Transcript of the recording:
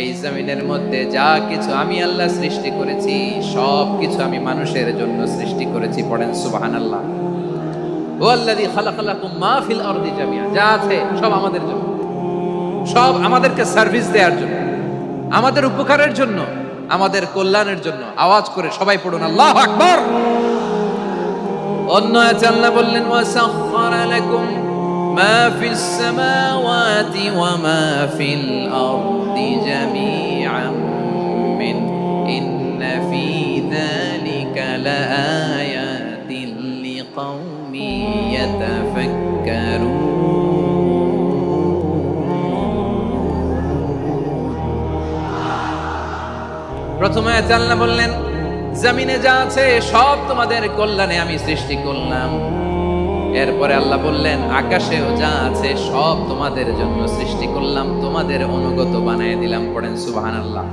এই জমিনের মধ্যে যা কিছু আমি আল্লাহ সৃষ্টি করেছি সব কিছু আমি মানুষের জন্য সৃষ্টি করেছি। পড়েন সুবহানাল্লাহ। ওয়াল্লাযী খালাকালাকুম মা ফিল আরদি জামিআ, যা আছে সব আমাদের জন্য, সব আমাদেরকে সার্ভিস দেওয়ার জন্য, আমাদের উপকারের জন্য, আমাদের কল্যাণের জন্য। আওয়াজ করে সবাই পড়ুন আল্লাহু আকবার। অন্য আয়াতে আল্লাহ বললেন ওয়াসাখখারা লাকুম মা ফিস সামাওয়াতি ওয়া মা ফিল আরদি জামিআন মিন ইন্না ফি যালিকা লাআয়াতিন লিকাউমিন ইয়াতাফাক্কারুন। প্রথমে আয়াতে আল্লাহ বললেন জমিনে যা আছে সব তোমাদের কল্যাণে আমি সৃষ্টি করলাম। এরপরে আল্লাহ বললেন আকাশেও যা আছে সব তোমাদের জন্য সৃষ্টি করলাম, তোমাদের অনুগত বানিয়ে দিলাম। পড়েন সুবহানাল্লাহ।